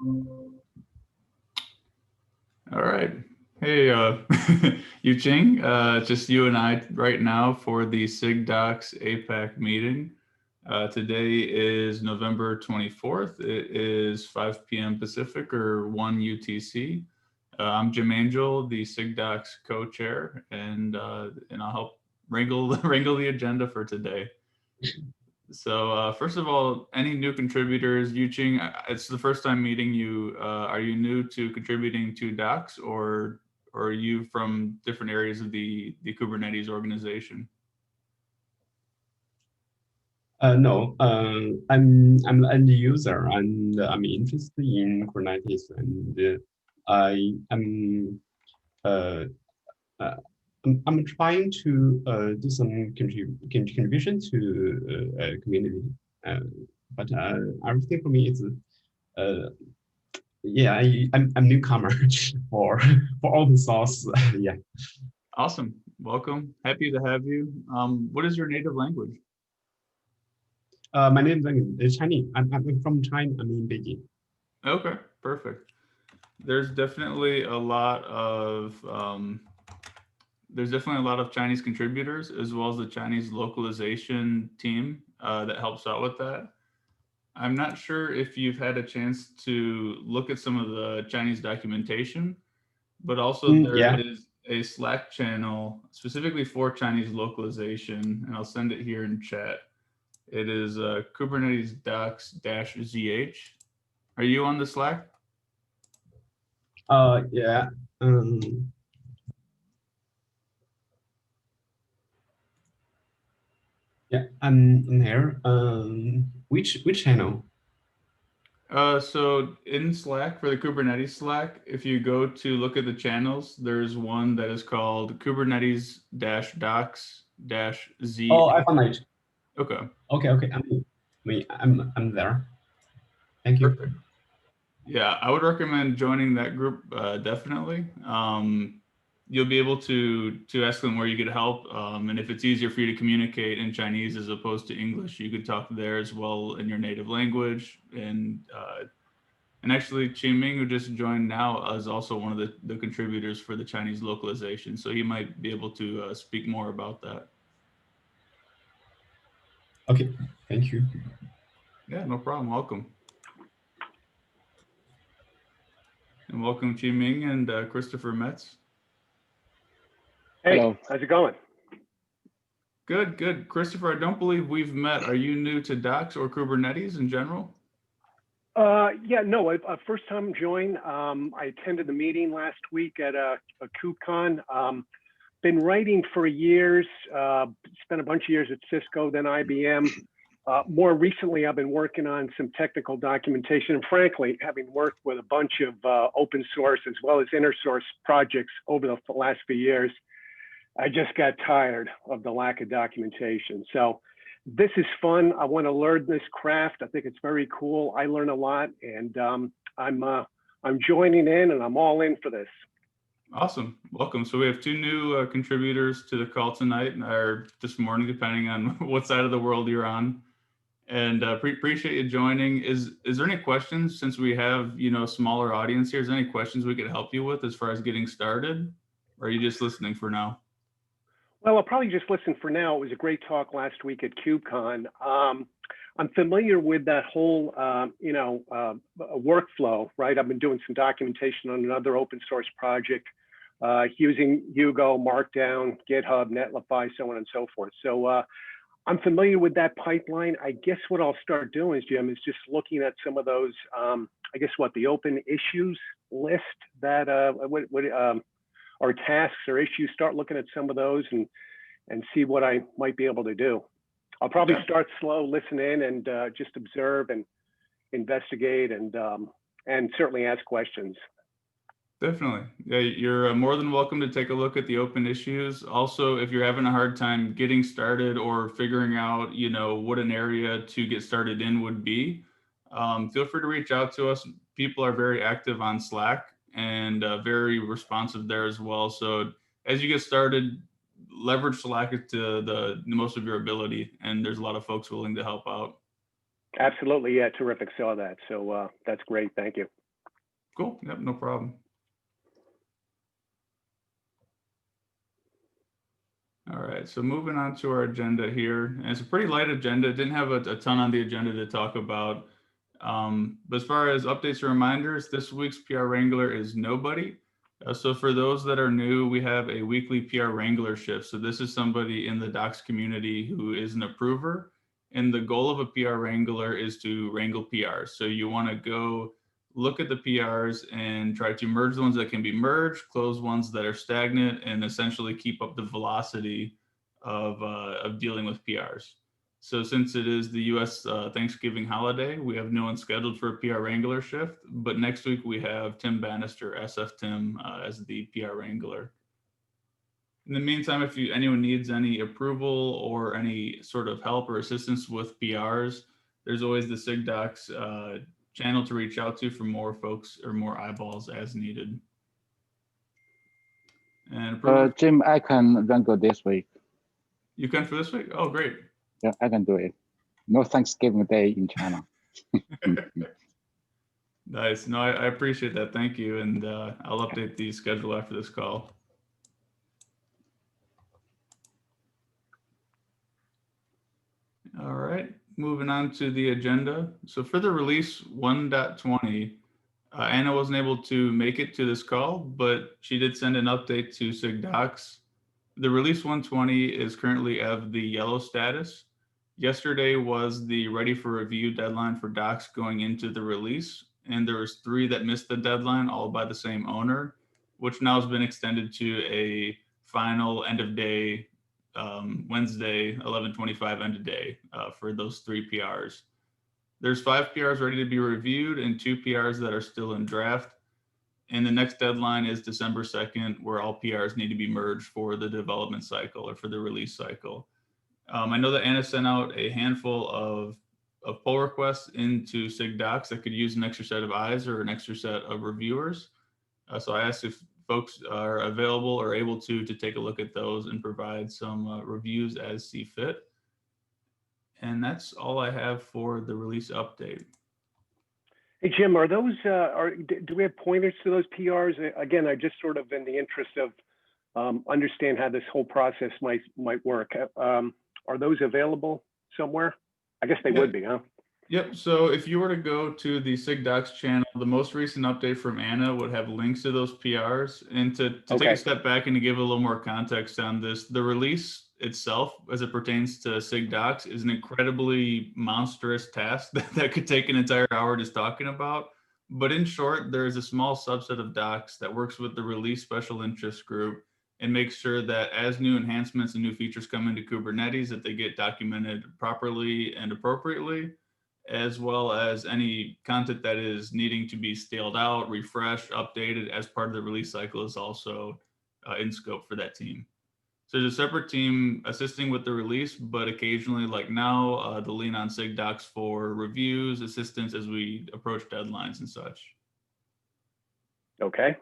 All right. Hey, Yu Ching, just you and I right now for the SIG Docs APAC meeting. Today is November 24th. It is 5 p.m. Pacific or 1 UTC. I'm Jim Angel, the SIG Docs co-chair, and I'll help wrangle the agenda for today. So first of all, any new contributors? Yuching, it's the first time meeting you. Are you new to contributing to Docs, or are you from different areas of the Kubernetes organization? No, I'm an end user and I'm interested in Kubernetes, and I am uh, uh, I'm trying to do some contribution to community, uh, but everything for me is uh, yeah, I'm newcomer for open source. Yeah. Awesome. Welcome. Happy to have you. What is your native language? My name is Chinese. I'm from China. I'm in Beijing. Okay, perfect. There's definitely a lot of there's definitely a lot of Chinese contributors as well as the Chinese localization team that helps out with that. I'm not sure if you've had a chance to look at some of the Chinese documentation, but also there Yeah. is a Slack channel specifically for Chinese localization, and I'll send it here in chat. It is Kubernetes Docs -ZH. Are you on the Slack? Yeah. Um, yeah. I'm here. Which channel? So in Slack for the Kubernetes Slack, if you go to look at the channels, there's one that is called Kubernetes Docs Z. Oh, I found it. Okay, Okay. I'm there. Thank you. perfect. Yeah, I would recommend joining that group definitely. You'll be able to ask them where you get help, and if it's easier for you to communicate in Chinese as opposed to English, you could talk there as well in your native language. And actually, Chi Ming, who just joined now, is also one of the contributors for the Chinese localization, so he might be able to speak more about that. Okay. Thank you. Yeah, no problem. Welcome. And welcome, Chi Ming and Christopher Metz. Hey, Hello. how's it going? Good, good. Christopher, I don't believe we've met. Are you new to Docs or Kubernetes in general? Yeah, no, first time join. I attended the meeting last week at a KubeCon. Been writing for years, spent a bunch of years at Cisco, then IBM. More recently, I've been working on some technical documentation, and frankly, having worked with a bunch of open source as well as inner source projects over the last few years, I just got tired of the lack of documentation. So this is fun. I want to learn this craft. I think it's very cool. I learn a lot, and I'm joining in, and I'm all in for this. Awesome. Welcome. So we have two new contributors to the call tonight, or this morning, depending on what side of the world you're on. And appreciate you joining. Is there any questions, since we have a smaller audience here? Is there any questions we could help you with as far as getting started, or are you just listening for now? Well, I'll probably just listen for now. It was a great talk last week at KubeCon. I'm familiar with that whole, workflow, right? I've been doing some documentation on another open source project using Hugo, Markdown, GitHub, Netlify, so on and so forth. So I'm familiar with that pipeline. I guess what I'll start doing, Jim, is just looking at some of those, the open issues list that or tasks or issues, start looking at some of those and see what I might be able to do. I'll probably start slow, listen in, and just observe and investigate and certainly ask questions. Definitely. Yeah, you're more than welcome to take a look at the open issues. Also, if you're having a hard time getting started or figuring out, what an area to get started in would be, feel free to reach out to us. People are very active on Slack and very responsive there as well. So as you get started, leverage Slack to the most of your ability, and there's a lot of folks willing to help out. Absolutely, yeah, terrific. Saw that. So that's great. Thank you. Cool. Yep, no problem. All right, so moving on to our agenda here. And it's a pretty light agenda. Didn't have a ton on the agenda to talk about. But as far as updates and reminders, this week's PR Wrangler is nobody. So for those that are new, we have a weekly PR Wrangler shift. So this is somebody in the Docs community who is an approver. And the goal of a PR Wrangler is to wrangle PRs. So you want to go look at the PRs and try to merge the ones that can be merged, close ones that are stagnant, and essentially keep up the velocity of dealing with PRs. So since it is the U.S. Thanksgiving holiday, we have no one scheduled for a PR Wrangler shift, but next week we have Tim Bannister, SF Tim, as the PR Wrangler. In the meantime, if anyone needs any approval or any sort of help or assistance with PRs, there's always the SIG Docs channel to reach out to for more folks or more eyeballs as needed. And Jim, I can wrangle this week. You can for this week? Oh, great. Yeah, I can do it. No Thanksgiving Day in China. Nice. No, I appreciate that. Thank you. And I'll update the schedule after this call. All right, moving on to the agenda. So for the release 1.20, Anna wasn't able to make it to this call, but she did send an update to SIG Docs. The release 120 is currently of the yellow status. Yesterday was the ready for review deadline for docs going into the release, and there was 3 that missed the deadline, all by the same owner, which now has been extended to a final end of day, Wednesday, 11/25 end of day for those 3 PRs. There's 5 PRs ready to be reviewed and 2 PRs that are still in draft. And the next deadline is December 2nd, where all PRs need to be merged for the development cycle or for the release cycle. I know that Anna sent out a handful of pull requests into SIG Docs that could use an extra set of eyes or an extra set of reviewers. So I asked if folks are available or able to take a look at those and provide some reviews as see fit. And that's all I have for the release update. Hey, Jim, are those, do we have pointers to those PRs? Again, I just sort of in the interest of understand how this whole process might work. Are those available somewhere? I guess they would be, huh? Yep. So if you were to go to the SIG Docs channel, the most recent update from Anna would have links to those PRs. And to take a step back and to give a little more context on this, the release itself, as it pertains to SIG Docs, is an incredibly monstrous task that could take an entire hour just talking about. But in short, there is a small subset of docs that works with the release special interest group and makes sure that as new enhancements and new features come into Kubernetes, that they get documented properly and appropriately, as well as any content that is needing to be scaled out, refreshed, updated as part of the release cycle is also in scope for that team. So there's a separate team assisting with the release, but occasionally, like now, they'll lean on SIG Docs for reviews, assistance as we approach deadlines and such. Okay.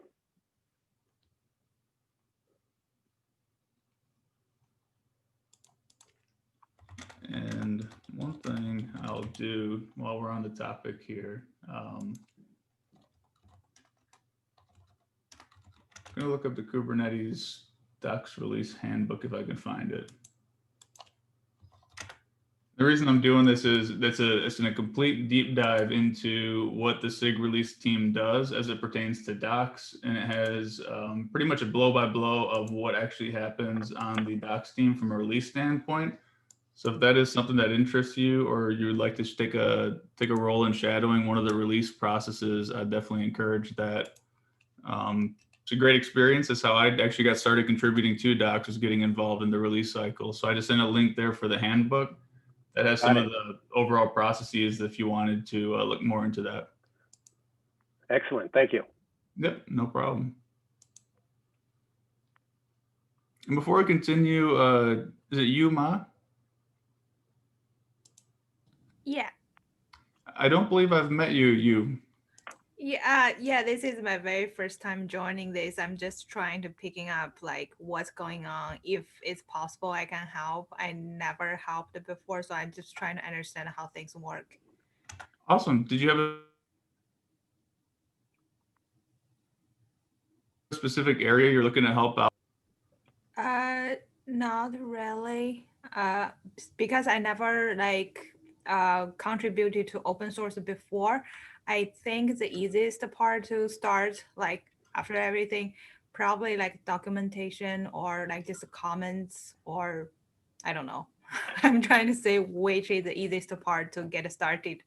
And one thing I'll do while we're on the topic here, I'm going to look up the Kubernetes Docs release handbook if I can find it. The reason I'm doing this is it's a complete deep dive into what the SIG release team does as it pertains to docs, and it has pretty much a blow-by-blow of what actually happens on the docs team from a release standpoint. So if that is something that interests you, or you would like to take a role in shadowing one of the release processes, I definitely encourage that. It's a great experience. That's how I actually got started contributing to docs, was getting involved in the release cycle. So I just sent a link there for the handbook that has some of the overall processes if you wanted to look more into that. Excellent. Thank you. Yep, no problem. And before we continue, is it you, Ma? Yeah. I don't believe I've met you. Yeah, this is my very first time joining this. I'm just trying to picking up like what's going on. If it's possible, I can help. I never helped before, so I'm just trying to understand how things work. Awesome. Did you have a specific area you're looking to help out? Not really. Because I never contributed to open source before. I think the easiest part to start, like after everything, probably like documentation or like just comments, or I don't know. I'm trying to say which is the easiest part to get started.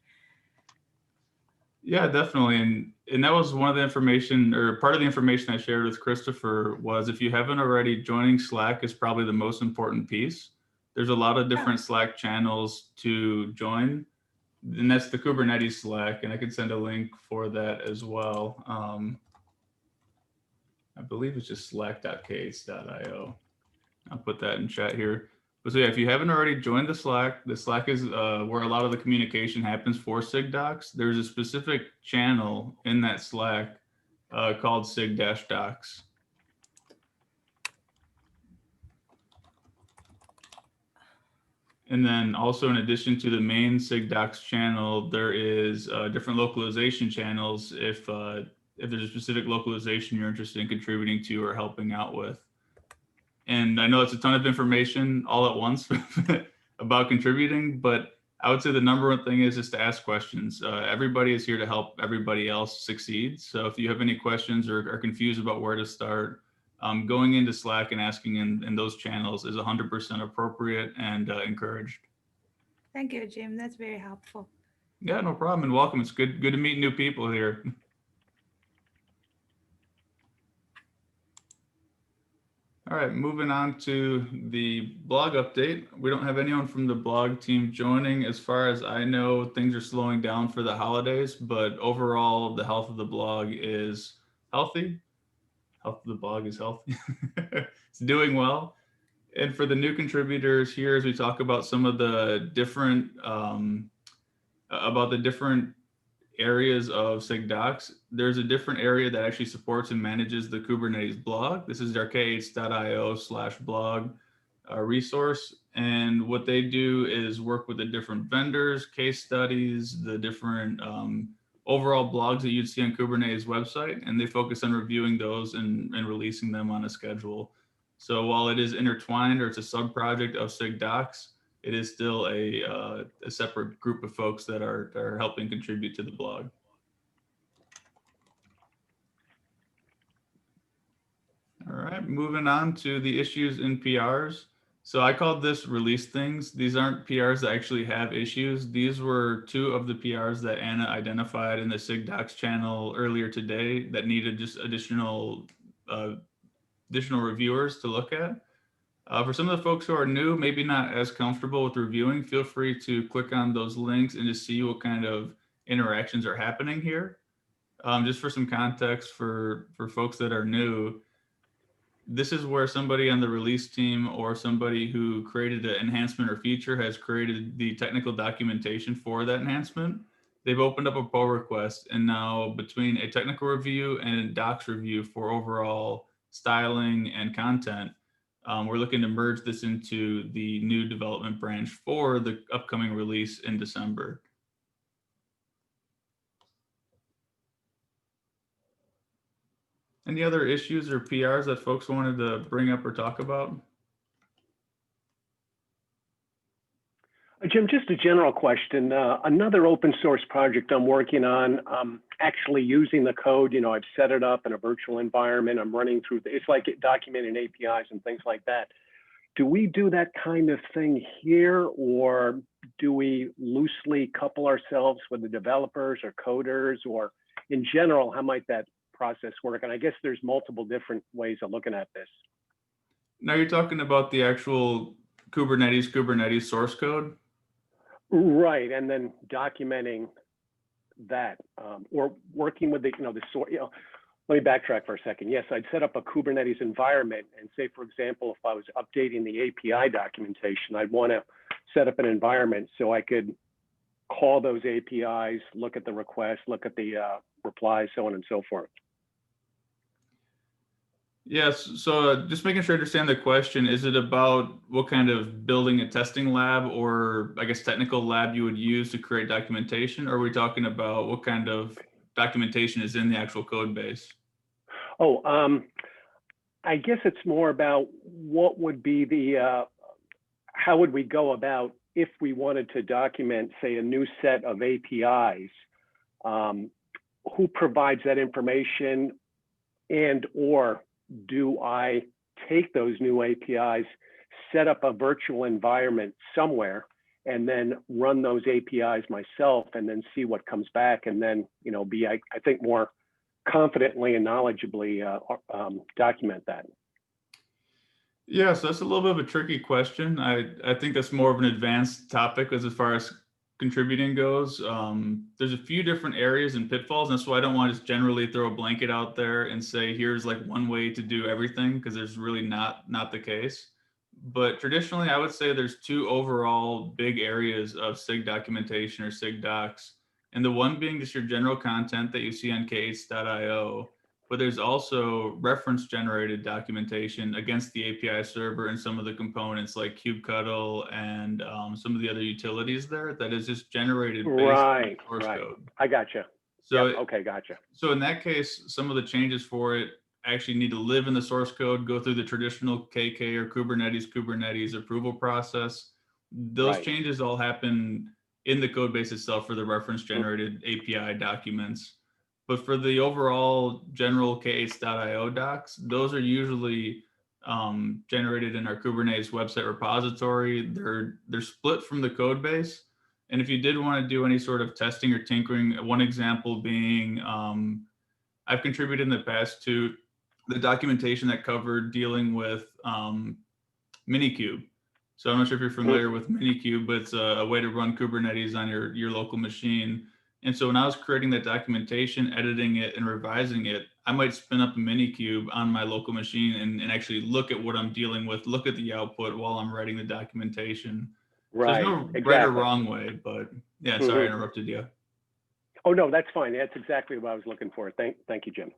Yeah, definitely. And that was one of the information, or part of the information I shared with Christopher, was if you haven't already, joining Slack is probably the most important piece. There's a lot of different Slack channels to join, and that's the Kubernetes Slack, and I could send a link for that as well. I believe it's just slack.kh.io. I'll put that in chat here. But so yeah, if you haven't already joined the Slack is where a lot of the communication happens for SIG Docs. There's a specific channel in that Slack called SIG-Docs. And then also, in addition to the main SIG Docs channel, there is different localization channels if there's a specific localization you're interested in contributing to or helping out with. And I know it's a ton of information all at once about contributing, but I would say the number one thing is just to ask questions. Everybody is here to help everybody else succeed. So if you have any questions or are confused about where to start, going into Slack and asking in those channels is 100% appropriate and encouraged. Thank you, Jim. That's very helpful. Yeah, no problem. And welcome. It's good to meet new people here. All right, moving on to the blog update. We don't have anyone from the blog team joining. As far as I know, things are slowing down for the holidays, but overall, the health of the blog is healthy. Health of the blog is healthy. It's doing well. And for the new contributors here, as we talk about some of the different, areas of SIG Docs, there's a different area that actually supports and manages the Kubernetes blog. This is their kh.io/blog resource. And what they do is work with the different vendors, case studies, the different overall blogs that you'd see on Kubernetes website, and they focus on reviewing those and releasing them on a schedule. So while it is intertwined, or it's a sub-project of SIG Docs, it is still a separate group of folks that are helping contribute to the blog. All right, moving on to the issues in PRs. So I called this release things. These aren't PRs that actually have issues. These were two of the PRs that Anna identified in the SIG Docs channel earlier today that needed just additional reviewers to look at. For some of the folks who are new, maybe not as comfortable with reviewing, feel free to click on those links and just see what kind of interactions are happening here. Just for some context for folks that are new, this is where somebody on the release team or somebody who created an enhancement or feature has created the technical documentation for that enhancement. They've opened up a pull request, and now between a technical review and a docs review for overall styling and content, we're looking to merge this into the new development branch for the upcoming release in December. Any other issues or PRs that folks wanted to bring up or talk about? Jim, just a general question. Another open source project I'm working on, actually using the code, I've set it up in a virtual environment. I'm running through, it's like documenting APIs and things like that. Do we do that kind of thing here, or do we loosely couple ourselves with the developers or coders, or in general, how might that process work? And I guess there's multiple different ways of looking at this. Now you're talking about the actual Kubernetes source code? Right, and then documenting that, or working with the source. Let me backtrack for a second. Yes, I'd set up a Kubernetes environment, and say, for example, if I was updating the API documentation, I'd want to set up an environment so I could call those APIs, look at the requests, look at the replies, so on and so forth. Yes, so just making sure I understand the question, is it about what kind of building a testing lab or I guess technical lab you would use to create documentation? Or are we talking about what kind of documentation is in the actual code base? Oh, I guess it's more about what would be the, how would we go about if we wanted to document, say, a new set of APIs? Who provides that information, and or do I take those new APIs, set up a virtual environment somewhere, and then run those APIs myself, and then see what comes back, and then be I think more confidently and knowledgeably document that. Yeah, so that's a little bit of a tricky question. I think that's more of an advanced topic as far as contributing goes. There's a few different areas and pitfalls, and that's why I don't want to just generally throw a blanket out there and say here's like one way to do everything, because there's really not the case. But traditionally, I would say there's two overall big areas of SIG documentation or SIG docs, and the one being just your general content that you see on k8s.io. But there's also reference generated documentation against the API server and some of the components like kubectl and some of the other utilities there that is just generated based on source code. I gotcha. So, yep. Okay, gotcha. So in that case, some of the changes for it actually need to live in the source code, go through the traditional KK or Kubernetes approval process. Those changes all happen in the code base itself for the reference generated API documents. But for the overall general k8s.io docs, those are usually generated in our Kubernetes website repository. They're split from the code base. And if you did want to do any sort of testing or tinkering, one example being I've contributed in the past to the documentation that covered dealing with Minikube. So I'm not sure if you're familiar with Minikube, but it's a way to run Kubernetes on your local machine. And so when I was creating that documentation, editing it and revising it, I might spin up a Minikube on my local machine and actually look at what I'm dealing with, look at the output while I'm writing the documentation. Right. So there's no right or wrong way, but yeah, sorry I interrupted you. Oh, no, that's fine. That's exactly what I was looking for. Thank you, Jim.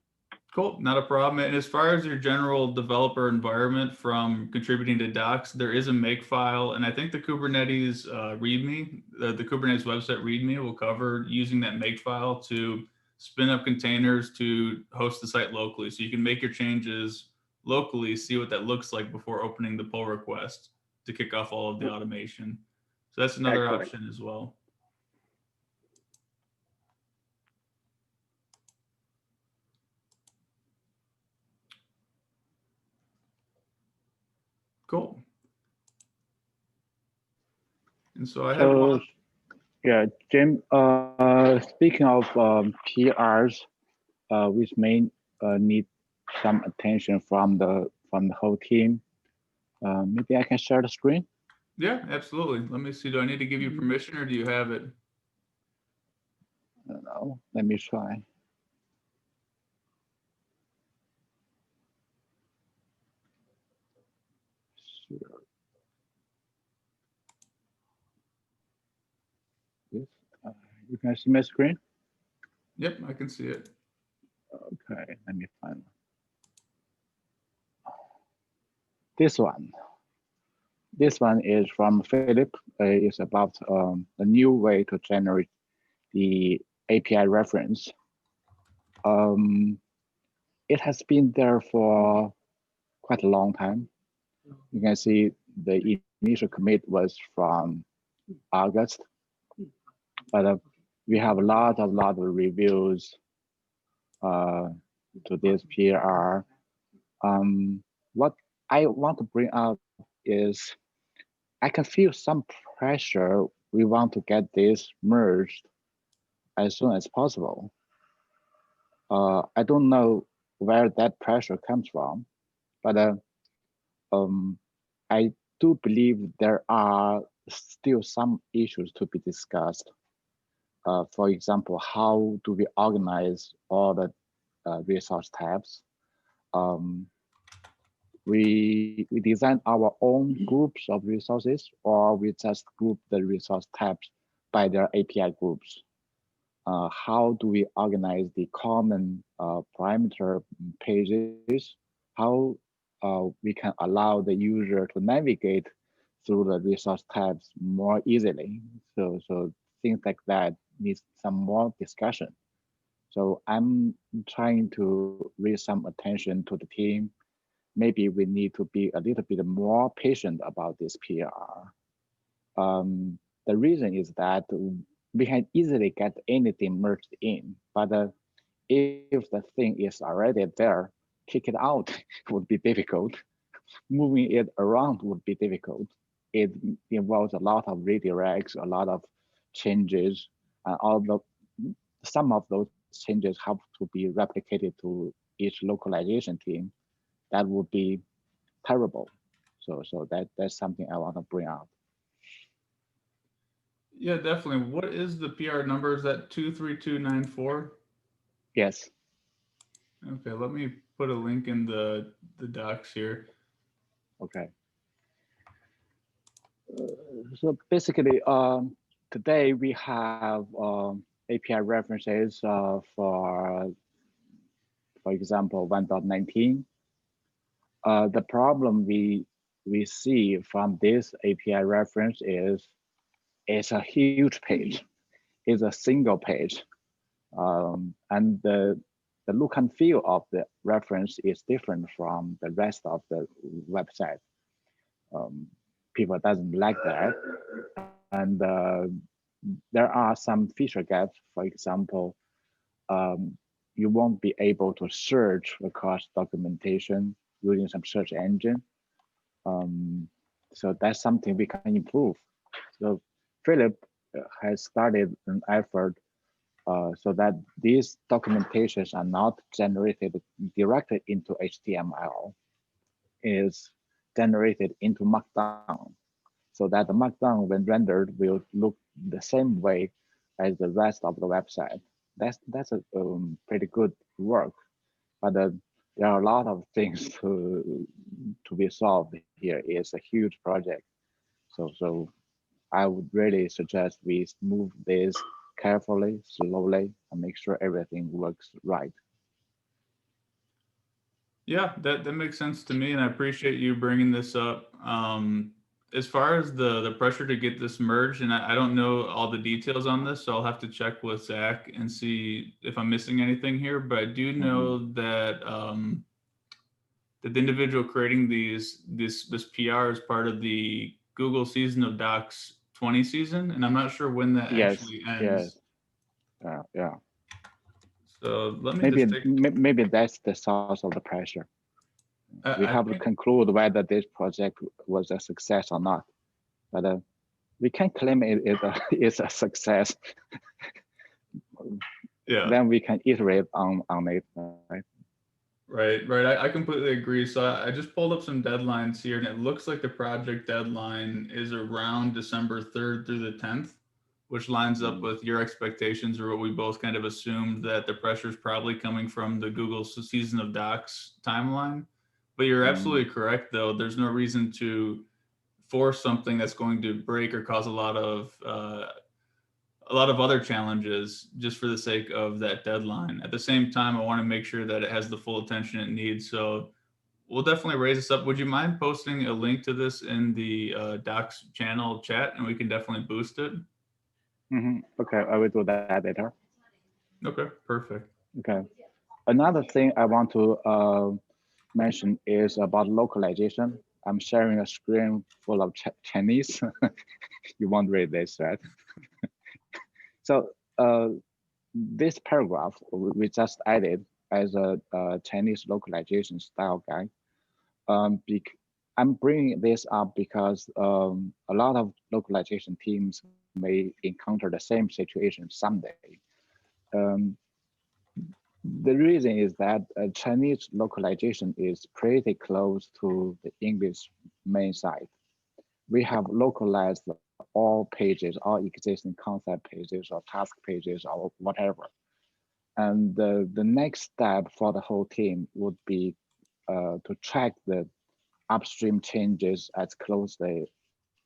Cool, not a problem. And as far as your general developer environment from contributing to docs, there is a makefile, and I think the Kubernetes README, the Kubernetes website README will cover using that makefile to spin up containers to host the site locally. So you can make your changes locally, see what that looks like before opening the pull request to kick off all of the automation. So that's another option as well. Cool. And so I have one. Yeah, Jim, speaking of PRs, which may need some attention from the whole team, maybe I can share the screen. Yeah, absolutely. Let me see. Do I need to give you permission or do you have it? I don't know. Let me try. Sure. Yes. You can see my screen? Yep, I can see it. Okay, let me find this one. This one is from Philip. It's about a new way to generate the API reference. It has been there for quite a long time. You can see the initial commit was from August, but we have a lot of reviews to this PR. What I want to bring up is I can feel some pressure. We want to get this merged as soon as possible. I don't know where that pressure comes from, but I do believe there are still some issues to be discussed. For example, how do we organize all the resource tabs? We design our own groups of resources, or we just group the resource tabs by their API groups. How do we organize the common parameter pages? How we can allow the user to navigate through the resource tabs more easily. So things like that needs some more discussion. So I'm trying to raise some attention to the team. maybe we need to be a little bit more patient about this PR. The reason is that we can easily get anything merged in, but if the thing is already there, kick it out would be difficult. Moving it around would be difficult. It involves a lot of redirects, a lot of changes, and some of those changes have to be replicated to each localization team. That would be terrible. So that's something I want to bring out. Yeah, definitely. What is the PR number? Is that 23294? Yes. Okay, let me put a link in the docs here. Okay. So basically, today we have API references for example, 1.19. The problem we see from this API reference is it's a huge page. It's a single page, and the look and feel of the reference is different from the rest of the website. People doesn't like that, and there are some feature gaps. For example, you won't be able to search across documentation using some search engine. So that's something we can improve. So Philip has started an effort so that these documentations are not generated directly into HTML, is generated into Markdown, so that the Markdown, when rendered, will look the same way as the rest of the website. That's a pretty good work, but there are a lot of things to be solved here. It's a huge project, so I would really suggest we move this carefully, slowly, and make sure everything works right. Yeah, that makes sense to me, and I appreciate you bringing this up. As far as the pressure to get this merged, and I don't know all the details on this, so I'll have to check with Zach and see if I'm missing anything here. But I do know that that the individual creating this PR is part of the Google Season of Docs 20 season, and I'm not sure when that actually ends. Yes. Yeah. So let me just take. Maybe that's the source of the pressure. We have to conclude whether this project was a success or not, but we can claim it is a success. Yeah. Then we can iterate on it, right? Right. I completely agree. So I just pulled up some deadlines here, and it looks like the project deadline is around December 3rd through the 10th, which lines up with your expectations, or what we both kind of assumed, that the pressure is probably coming from the Google Season of Docs timeline. But you're absolutely correct, though. There's no reason to force something that's going to break or cause a lot of other challenges just for the sake of that deadline. At the same time, I want to make sure that it has the full attention it needs. So we'll definitely raise this up. Would you mind posting a link to this in the Docs channel chat, and we can definitely boost it? Okay, I will do that later. Okay, perfect. Okay. Another thing I want to mention is about localization. I'm sharing a screen full of Chinese. You won't read this, right? So this paragraph we just added as a Chinese localization style guide. I'm bringing this up because a lot of localization teams may encounter the same situation someday. The reason is that Chinese localization is pretty close to the English main site. We have localized all pages, all existing concept pages or task pages or whatever. And the next step for the whole team would be to track the upstream changes as closely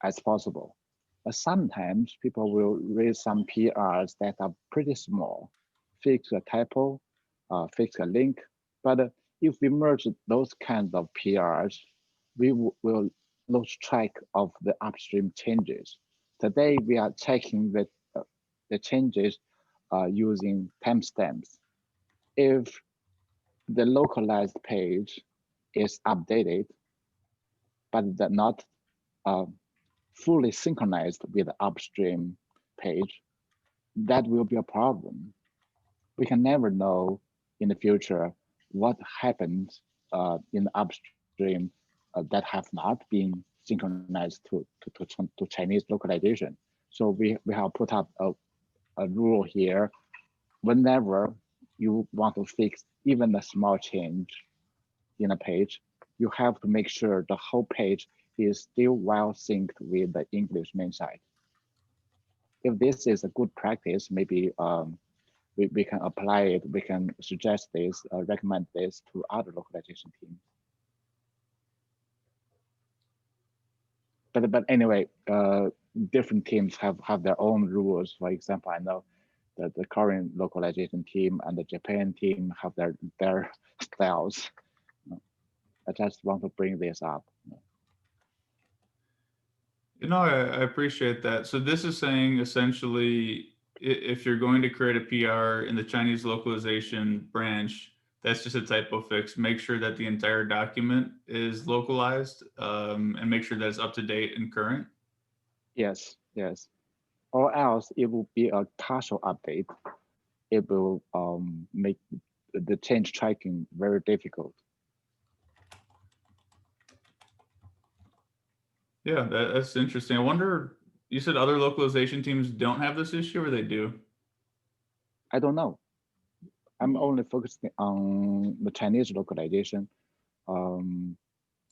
as possible. But sometimes people will raise some PRs that are pretty small, fix a typo, fix a link. But if we merge those kinds of PRs, we will lose track of the upstream changes. Today, we are checking the changes using timestamps. If the localized page is updated, but that not fully synchronized with the upstream page, that will be a problem. We can never know in the future what happens in the upstream that have not been synchronized to Chinese localization. So we have put up a rule here. Whenever you want to fix even a small change in a page, you have to make sure the whole page is still well synced with the English main site. If this is a good practice, maybe we can apply it, we can suggest this, recommend this to other localization teams. But anyway, different teams have their own rules. For example, I know that the Korean localization team and the Japan team have their styles. I just want to bring this up. You know, I appreciate that. So this is saying essentially, if you're going to create a PR in the Chinese localization branch, that's just a typo fix. Make sure that the entire document is localized and make sure that it's up to date and current. Yes, yes. Or else it will be a partial update. It will make the change tracking very difficult. Yeah, that's interesting. I wonder, you said other localization teams don't have this issue or they do? I don't know. I'm only focusing on the Chinese localization.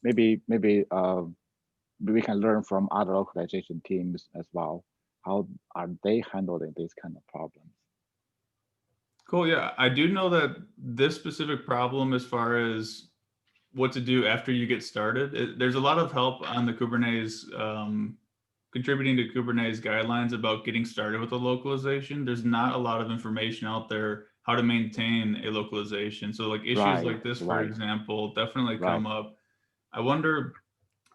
Maybe we can learn from other localization teams as well. How are they handling this kind of problems? Cool. Yeah, I do know that this specific problem, as far as what to do after you get started, there's a lot of help on the Kubernetes, contributing to Kubernetes guidelines about getting started with a localization. There's not a lot of information out there how to maintain a localization. So like issues like this, for example, definitely come up. I wonder,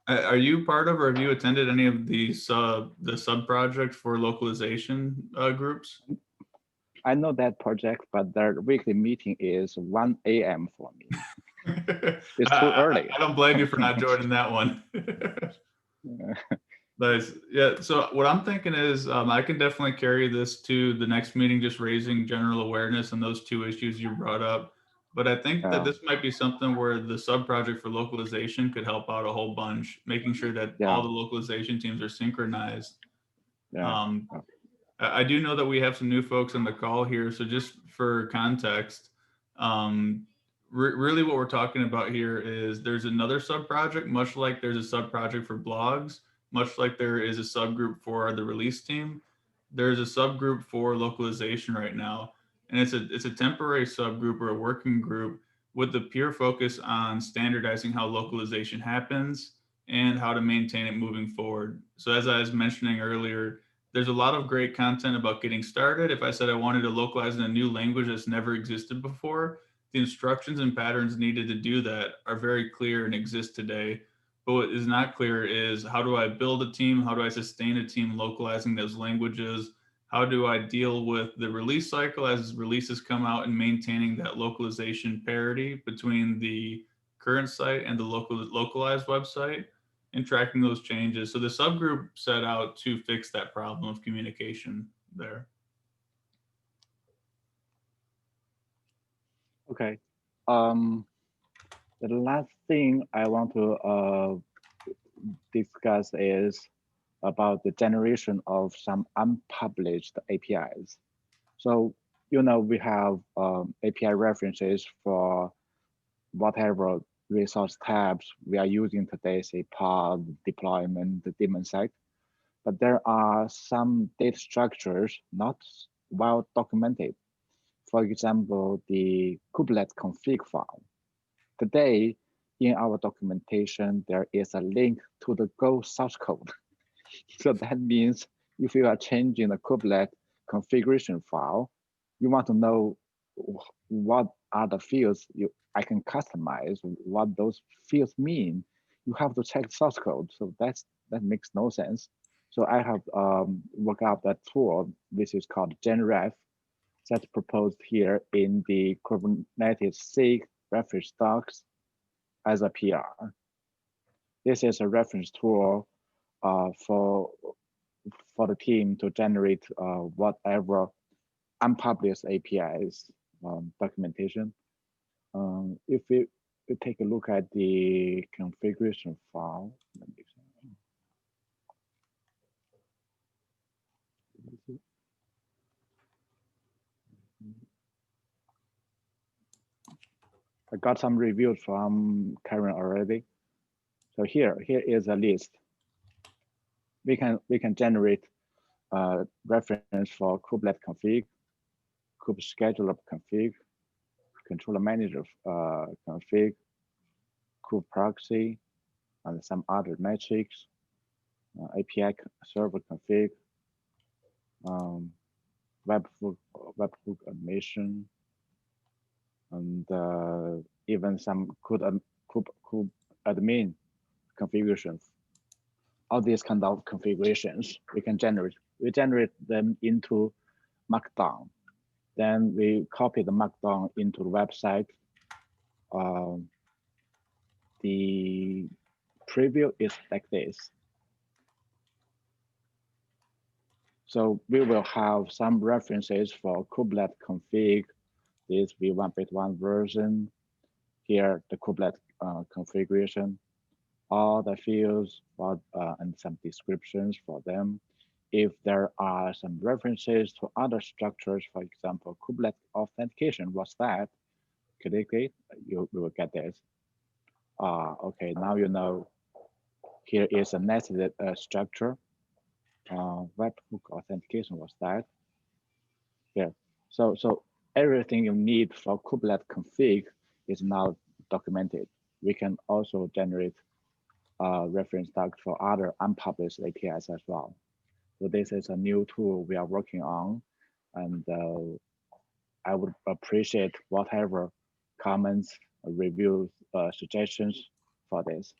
are you part of or have you attended any of the sub project for localization groups? I know that project, but their weekly meeting is 1 a.m. for me. It's too early. I don't blame you for not joining that one. Nice. Yeah. So what I'm thinking is I can definitely carry this to the next meeting, just raising general awareness on those two issues you brought up. But I think that this might be something where the sub project for localization could help out a whole bunch, making sure that all the localization teams are synchronized. I do know that we have some new folks on the call here. So just for context, really what we're talking about here is there's another sub project, much like there's a sub project for blogs, much like there is a subgroup for the release team. There's a subgroup for localization right now. And it's a temporary subgroup or a working group with the pure focus on standardizing how localization happens and how to maintain it moving forward. So as I was mentioning earlier, there's a lot of great content about getting started. If I said I wanted to localize in a new language that's never existed before, the instructions and patterns needed to do that are very clear and exist today. But what is not clear is how do I build a team? How do I sustain a team localizing those languages? How do I deal with the release cycle as releases come out and maintaining that localization parity between the current site and the localized website? And tracking those changes. So the subgroup set out to fix that problem of communication there. Okay. The last thing I want to discuss is about the generation of some unpublished APIs. So, you know, we have API references for whatever resource tabs we are using today, say pod, deployment, the daemon site. But there are some data structures not well documented. For example, the Kubernetes config file. Today, in our documentation, there is a link to the Go source code. So that means if you are changing the Kubernetes configuration file, you want to know what are the fields I can customize, what those fields mean. You have to check source code. So that makes no sense. So I have worked out that tool. This is called GenRef. That's proposed here in the Kubernetes SIG Docs. as a PR. This is a reference tool for the team to generate whatever unpublished APIs documentation. If we take a look at the configuration file, I got some reviews from Karen already. So here is a list. We can generate reference for kubelet config, kube scheduler config, controller manager config, kube proxy, and some other metrics, API server config, webhook admission, and even some kube admin configurations. All these kind of configurations we can generate. We generate them into Markdown. Then we copy the Markdown into the website. The preview is like this. So we will have some references for kubelet config, this v1.1 version. Here, the kubelet configuration, all the fields and some descriptions for them. If there are some references to other structures, for example, kubelet authentication, what's that? Click it, you will get this. Okay, now you know. Here is a nested structure. Webhook authentication, what's that? Here. So everything you need for kubelet config is now documented. We can also generate reference docs for other unpublished APIs as well. So this is a new tool we are working on, and I would appreciate whatever comments, reviews, suggestions for this.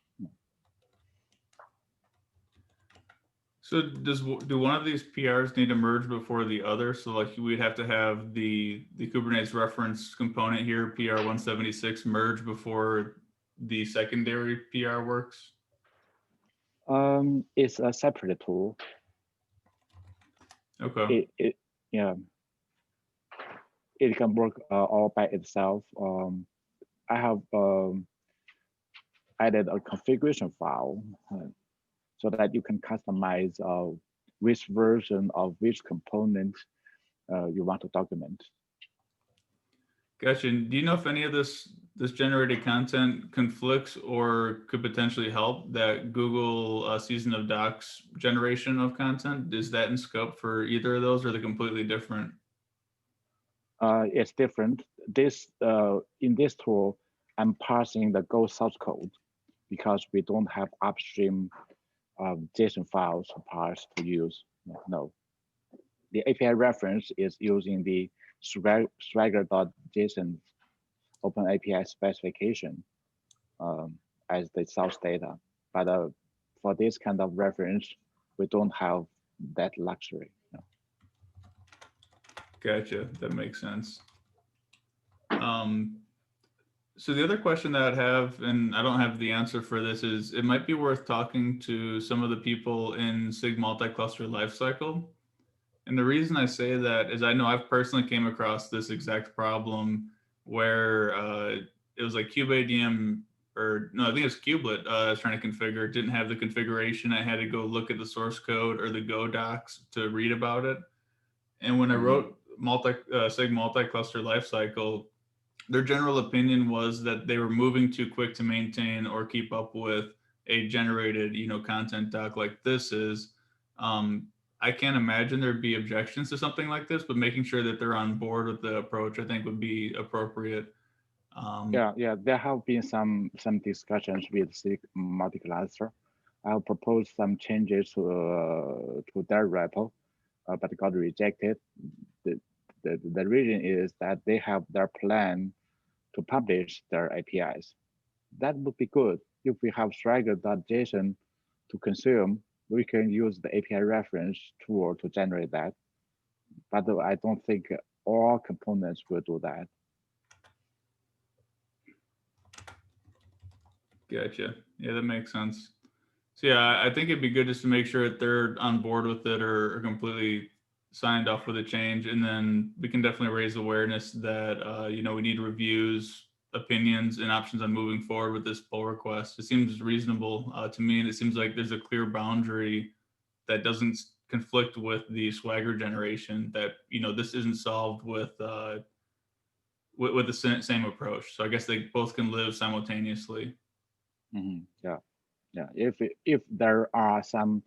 So do one of these PRs need to merge before the other? So like we'd have to have the Kubernetes reference component here, PR 176, merge before the secondary PR works? It's a separate tool. Okay. It can work all by itself. I have added a configuration file so that you can customize which version of which component you want to document. Gotcha. And do you know if any of this generated content conflicts or could potentially help that Google season of docs generation of content? Is that in scope for either of those, or are they completely different? It's different. This in this tool, I'm parsing the Go source code because we don't have upstream JSON files to parse to use. No, the API reference is using the swagger.json Open API specification as the source data. But for this kind of reference, we don't have that luxury. No. Gotcha. That makes sense. So the other question that I'd have, and I don't have the answer for this, is it might be worth talking to some of the people in SIG multi-cluster lifecycle. And the reason I say that is I know I've personally came across this exact problem where it was like kubeadm, or no, I think it was kubelet I was trying to configure, didn't have the configuration. I had to go look at the source code or the Go docs to read about it. And when I wrote SIG multi-cluster lifecycle, their general opinion was that they were moving too quick to maintain or keep up with a generated, content doc like this is. I can't imagine there'd be objections to something like this, but making sure that they're on board with the approach, I think, would be appropriate. Yeah, there have been some discussions with SIG multi-cluster. I'll propose some changes to their repo, but got rejected. The reason is that they have their plan to publish their APIs. That would be good. If we have swagger.json to consume, we can use the API reference tool to generate that. But I don't think all components will do that. Gotcha. Yeah, that makes sense. So yeah, I think it'd be good just to make sure that they're on board with it or completely signed off with the change, and then we can definitely raise awareness that we need reviews, opinions, and options on moving forward with this pull request. It seems reasonable to me, and it seems like there's a clear boundary that doesn't conflict with the Swagger generation. That this isn't solved with the same approach. So I guess they both can live simultaneously. Yeah, yeah. If there are some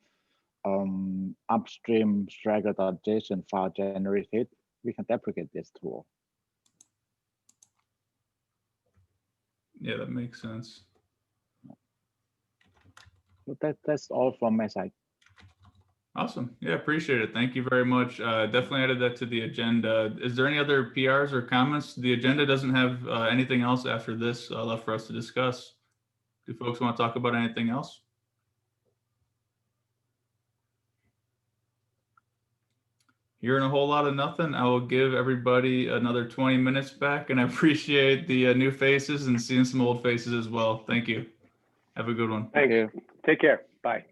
upstream Swagger.json file generated, we can deprecate this tool. Yeah, that makes sense. So that's all from my side. Awesome. Yeah, appreciate it. Thank you very much. Definitely added that to the agenda. Is there any other PRs or comments? The agenda doesn't have anything else after this left for us to discuss. Do folks want to talk about anything else? Hearing a whole lot of nothing, I will give everybody another 20 minutes back, and I appreciate the new faces and seeing some old faces as well. Thank you. Have a good one. Thanks. Thank you. Take care. Bye.